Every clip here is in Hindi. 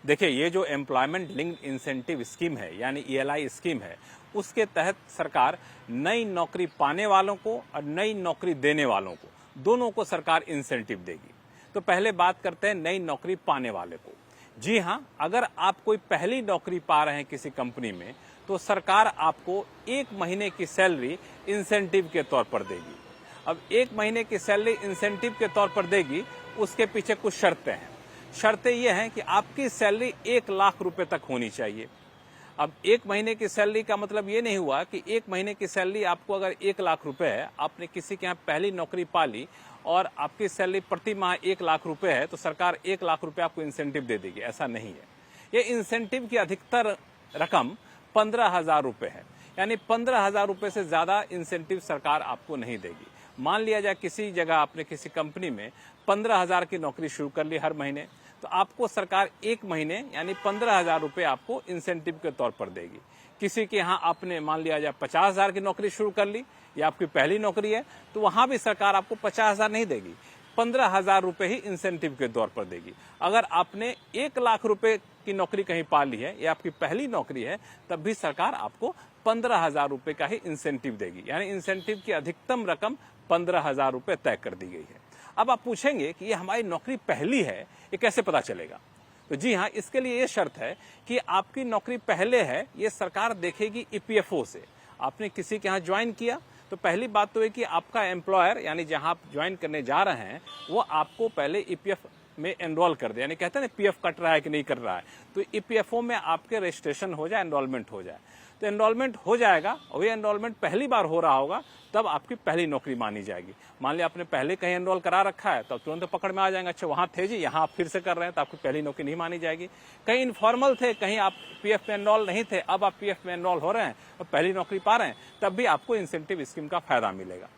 देखिए, ये जो एम्प्लॉयमेंट लिंक्ड इंसेंटिव स्कीम है यानी ईएलआई स्कीम है, उसके तहत सरकार नई नौकरी पाने वालों को और नई नौकरी देने वालों को दोनों को सरकार इंसेंटिव देगी। तो पहले बात करते हैं नई नौकरी पाने वाले को। जी हां, अगर आप कोई पहली नौकरी पा रहे हैं किसी कंपनी में, तो सरकार आपको 1 महीने की सैलरी इंसेंटिव के तौर पर देगी। अब 1 महीने की सैलरी इंसेंटिव के तौर पर देगी, उसके पीछे कुछ शर्तें हैं। शर्तें ये हैं कि आपकी सैलरी 1 लाख रुपए तक होनी चाहिए। अब 1 महीने की सैलरी का मतलब ये नहीं हुआ कि 1 महीने की सैलरी आपको अगर 1 लाख रुपए है, आपने किसी के यहाँ पहली नौकरी पा ली और आपकी सैलरी प्रति माह 1 लाख रुपए है, तो सरकार 1 लाख रुपए आपको इंसेंटिव दे देगी। ऐसा नहीं है। ये इंसेंटिव की अधिकतर रकम 15,000 रुपए है, यानी 15,000 रुपए से ज्यादा इंसेंटिव सरकार आपको नहीं देगी। मान लिया जाए किसी जगह आपने किसी कंपनी में 15,000 की नौकरी शुरू कर ली हर महीने, तो आपको सरकार 1 महीने यानी 15,000 रुपए आपको इंसेंटिव के तौर पर देगी। किसी के यहाँ आपने मान लिया जाए 50,000 की नौकरी शुरू कर ली, या आपकी पहली नौकरी है, तो वहां भी सरकार आपको 50,000 नहीं देगी, 15,000 रुपए ही इंसेंटिव के तौर पर देगी। अगर आपने 1 लाख रुपए की नौकरी कहीं पा ली है, या आपकी पहली नौकरी है, तब भी सरकार आपको 15,000 रुपए का ही इंसेंटिव देगी। यानी इंसेंटिव की अधिकतम रकम 15,000 रुपए तय कर दी गई है। अब आप पूछेंगे कि ये हमारी नौकरी पहली है, ये कैसे पता चलेगा? तो जी हाँ, इसके लिए ये शर्त है कि आपकी नौकरी पहले है, ये सरकार देखेगी ईपीएफओ से। आपने किसी के यहाँ ज्वाइन किया, तो पहली बात तो है कि आपका एम्प्लॉयर यानी जहां आप ज्वाइन करने जा रहे हैं, वो आपको पहले ईपीएफ में एनरोल कर दे। यानी कहते हैं ना, पीएफ कट रहा है कि नहीं कर रहा है, तो ईपीएफओ में आपके रजिस्ट्रेशन हो जाए, एनरोलमेंट हो जाए। तो एनरोलमेंट हो जाएगा, और ये एनरोलमेंट पहली बार हो रहा होगा, तब आपकी पहली नौकरी मानी जाएगी। मान लिया आपने पहले कहीं एनरोल करा रखा है, तब तुरंत पकड़ में आ जाएगा, अच्छा वहां थे जी, यहाँ आप फिर से कर रहे हैं, तो आपकी पहली नौकरी नहीं मानी जाएगी। कहीं इनफॉर्मल थे, कहीं आप पीएफ में एनरोल नहीं थे, अब आप पीएफ में एनरोल हो रहे हैं और पहली नौकरी पा रहे हैं, तब भी आपको इंसेंटिव स्कीम का फायदा मिलेगा।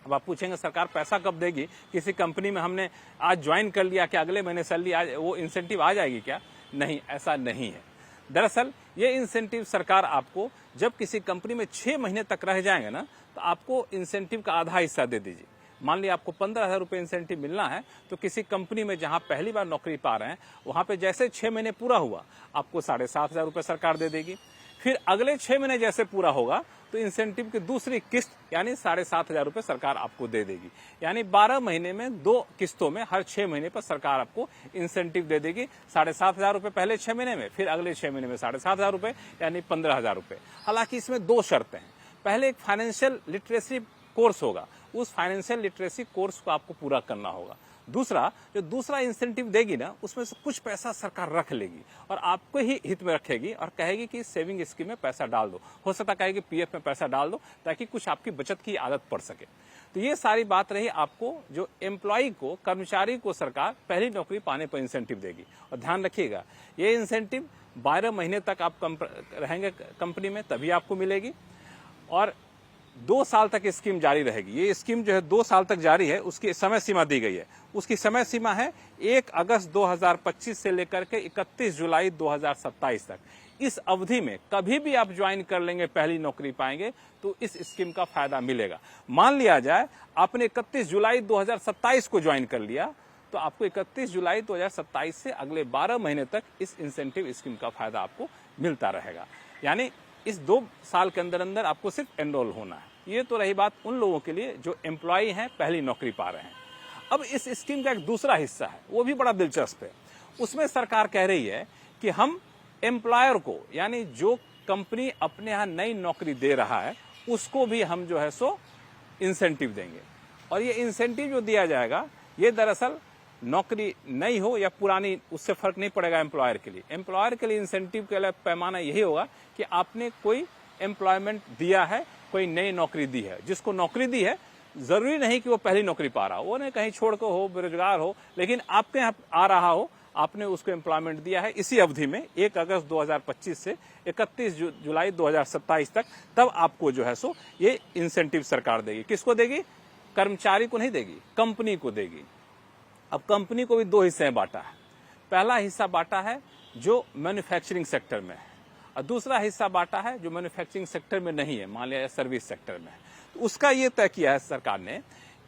अब आप पूछेंगे सरकार पैसा कब देगी? किसी कंपनी में हमने आज ज्वाइन कर लिया, क्या अगले महीने सैलरी वो इंसेंटिव आ जाएगी क्या? नहीं, ऐसा नहीं है। दरअसल ये इंसेंटिव सरकार आपको जब किसी कंपनी में 6 महीने तक रह जाएंगे ना, तो आपको इंसेंटिव का आधा हिस्सा दे दीजिए। मान लिया आपको 15,000 रुपए इंसेंटिव मिलना है, तो किसी कंपनी में जहां पहली बार नौकरी पा रहे हैं, वहां पे जैसे 6 महीने पूरा हुआ, आपको 7,500 रुपए सरकार दे देगी। फिर अगले 6 महीने जैसे पूरा होगा, तो इंसेंटिव की दूसरी किस्त यानी 7,500 रुपए सरकार आपको दे देगी। यानी 12 महीने में 2 किस्तों में हर 6 महीने पर सरकार आपको इंसेंटिव दे देगी। 7,500 रुपए पहले 6 महीने में, फिर अगले 6 महीने में 7,500 रुपए, यानी 15,000 रुपए। हालांकि इसमें 2 शर्तें हैं। पहले एक फाइनेंशियल लिटरेसी कोर्स होगा, उस फाइनेंशियल लिटरेसी कोर्स को आपको पूरा करना होगा। दूसरा, जो दूसरा इंसेंटिव देगी ना, उसमें से कुछ पैसा सरकार रख लेगी और आपको ही हित में रखेगी और कहेगी कि सेविंग स्कीम में पैसा डाल दो। हो सकता कहेगी पीएफ में पैसा डाल दो, ताकि कुछ आपकी बचत की आदत पड़ सके। तो ये सारी बात रही आपको, जो एम्प्लॉय को, कर्मचारी को सरकार पहली नौकरी पाने पर इंसेंटिव देगी। और ध्यान रखिएगा, ये इंसेंटिव 12 महीने तक आप रहेंगे कंपनी में, तभी आपको मिलेगी, और 2 साल तक स्कीम जारी रहेगी। ये स्कीम जो है 2 साल तक जारी है, उसकी समय सीमा दी गई है। उसकी समय सीमा है 1 अगस्त 2025 से लेकर के 31 जुलाई 2027 तक। इस अवधि में कभी भी आप ज्वाइन कर लेंगे, पहली नौकरी पाएंगे, तो इस स्कीम का फायदा मिलेगा। मान लिया जाए आपने 31 जुलाई 2027 को ज्वाइन कर लिया, तो आपको 31 जुलाई 2027 से अगले 12 महीने तक इस इंसेंटिव स्कीम का फायदा आपको मिलता रहेगा। यानी इस 2 साल के अंदर अंदर आपको सिर्फ एनरोल होना है। ये तो रही बात उन लोगों के लिए जो एम्प्लॉय हैं, पहली नौकरी पा रहे हैं। अब इस स्कीम का एक दूसरा हिस्सा है, वो भी बड़ा दिलचस्प है। उसमें सरकार कह रही है कि हम एम्प्लॉयर को, यानी जो कंपनी अपने यहाँ नई नौकरी दे रहा है, उसको भी हम जो है सो इंसेंटिव देंगे। और ये इंसेंटिव जो दिया जाएगा, ये दरअसल नौकरी नई हो या पुरानी, उससे फर्क नहीं पड़ेगा एम्प्लॉयर के लिए। एम्प्लॉयर के लिए इंसेंटिव के लिए पैमाना यही होगा कि आपने कोई एम्प्लॉयमेंट दिया है, कोई नई नौकरी दी है। जिसको नौकरी दी है, जरूरी नहीं कि वो पहली नौकरी पा रहा हो, वो नहीं कहीं छोड़कर हो, बेरोजगार हो, लेकिन आपके यहाँ आ रहा हो, आपने उसको एम्प्लॉयमेंट दिया है इसी अवधि में, 1 अगस्त 2025 से 31 जुलाई 2027 तक, तब आपको जो है सो ये इंसेंटिव सरकार देगी। किसको देगी? कर्मचारी को नहीं देगी, कंपनी को देगी। अब कंपनी को भी 2 हिस्से में बांटा है। पहला हिस्सा बांटा है जो मैन्युफैक्चरिंग सेक्टर में है, और दूसरा हिस्सा बांटा है जो मैन्युफैक्चरिंग सेक्टर में नहीं है, मान लिया सर्विस सेक्टर में है। तो उसका ये तय किया है सरकार ने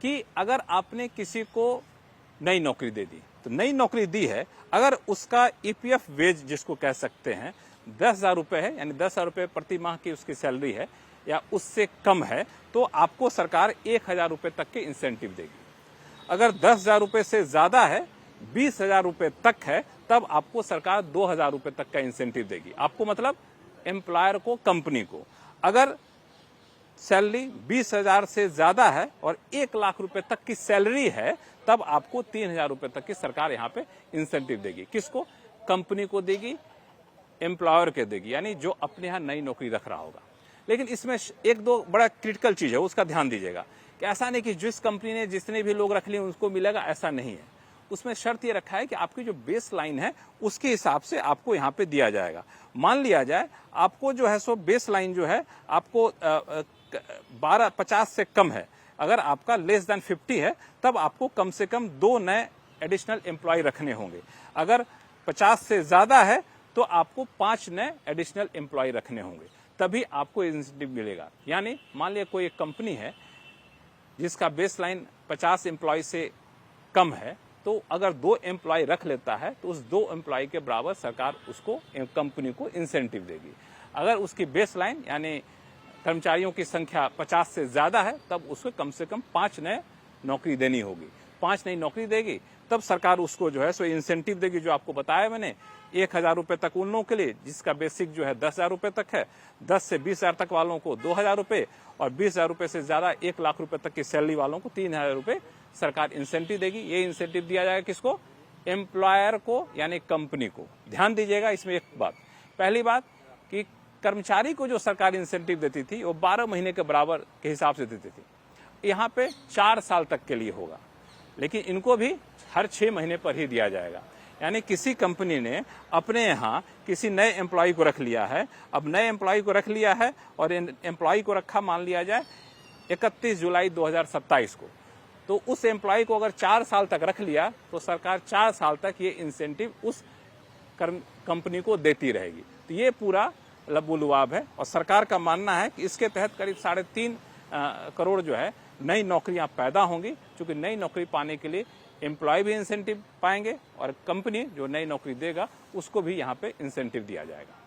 कि अगर आपने किसी को नई नौकरी दे दी, तो नई नौकरी दी है, अगर उसका ईपीएफ वेज जिसको कह सकते हैं 10,000 रुपये है, यानी 10,000 रुपये प्रति माह की उसकी सैलरी है या उससे कम है, तो आपको सरकार 1,000 रुपये तक के इंसेंटिव देगी। अगर 10,000 रुपये से ज्यादा है, 20,000 रुपये तक है, तब आपको सरकार 2,000 रुपये तक का इंसेंटिव देगी। आपको मतलब एम्प्लॉयर को, कंपनी को। अगर सैलरी 20,000 से ज्यादा है और 1,00,000 रुपए तक की सैलरी है, तब आपको 3,000 रुपए तक की सरकार यहाँ पे इंसेंटिव देगी। किसको? कंपनी को देगी, एम्प्लॉयर के देगी, यानी जो अपने यहाँ नई नौकरी रख रहा होगा। लेकिन इसमें एक दो बड़ा क्रिटिकल चीज है, उसका ध्यान दीजिएगा कि ऐसा नहीं कि जिस कंपनी ने जितने भी लोग रख लिए उनको मिलेगा, ऐसा नहीं है। उसमें शर्त ये रखा है कि आपकी जो बेस लाइन है उसके हिसाब से आपको यहाँ पे दिया जाएगा। मान लिया जाए आपको जो है सो बेस लाइन जो है आपको 50 से कम है, अगर आपका लेस देन 50 है, तब आपको कम से कम 2 नए एडिशनल एम्प्लॉय रखने होंगे। अगर 50 से ज्यादा है तो आपको 5 नए एडिशनल एम्प्लॉय रखने होंगे, तभी आपको इंसेंटिव मिलेगा। यानी मान लिया कोई एक कंपनी है जिसका बेस लाइन 50 एम्प्लॉय से कम है, तो अगर 2 एम्प्लॉय रख लेता है तो उस 2 एम्प्लॉय के बराबर सरकार उसको, कंपनी को इंसेंटिव देगी। अगर उसकी बेस लाइन यानी कर्मचारियों की संख्या 50 से ज्यादा है, तब उसको कम से कम 5 नए नौकरी देनी होगी। 5 नई नौकरी देगी तब सरकार उसको जो है सो इंसेंटिव देगी, जो आपको बताया मैंने। 1,000 रुपए तक उन लोगों के लिए जिसका बेसिक जो है 10,000 रुपए तक है, 10 से 20,000 तक वालों को 2,000 रुपए, और 20,000 रुपए से ज्यादा 1,00,000 रुपए तक की सैलरी वालों को 3,000 रुपए सरकार इंसेंटिव देगी। ये इंसेंटिव दिया जाएगा किसको? एम्प्लॉयर को, यानी कंपनी को। ध्यान दीजिएगा इसमें एक बात, पहली बात कि कर्मचारी को जो सरकार इंसेंटिव देती थी वो 12 महीने के बराबर के हिसाब से देती थी। यहाँ पे 4 साल तक के लिए होगा, लेकिन इनको भी हर 6 महीने पर ही दिया जाएगा। यानी किसी कंपनी ने अपने यहाँ किसी नए एम्प्लॉय को रख लिया है, अब नए एम्प्लॉय को रख लिया है और एम्प्लॉय को रखा मान लिया जाए 31 जुलाई 2027 को, तो उस एम्प्लॉय को अगर 4 साल तक रख लिया तो सरकार 4 साल तक ये इंसेंटिव उस कंपनी को देती रहेगी। तो ये पूरा लबुलुआब है, और सरकार का मानना है कि इसके तहत करीब 3.5 करोड़ जो है नई नौकरियां पैदा होंगी, क्योंकि नई नौकरी पाने के लिए एम्प्लॉय भी इंसेंटिव पाएंगे और कंपनी जो नई नौकरी देगा उसको भी यहाँ पे इंसेंटिव दिया जाएगा।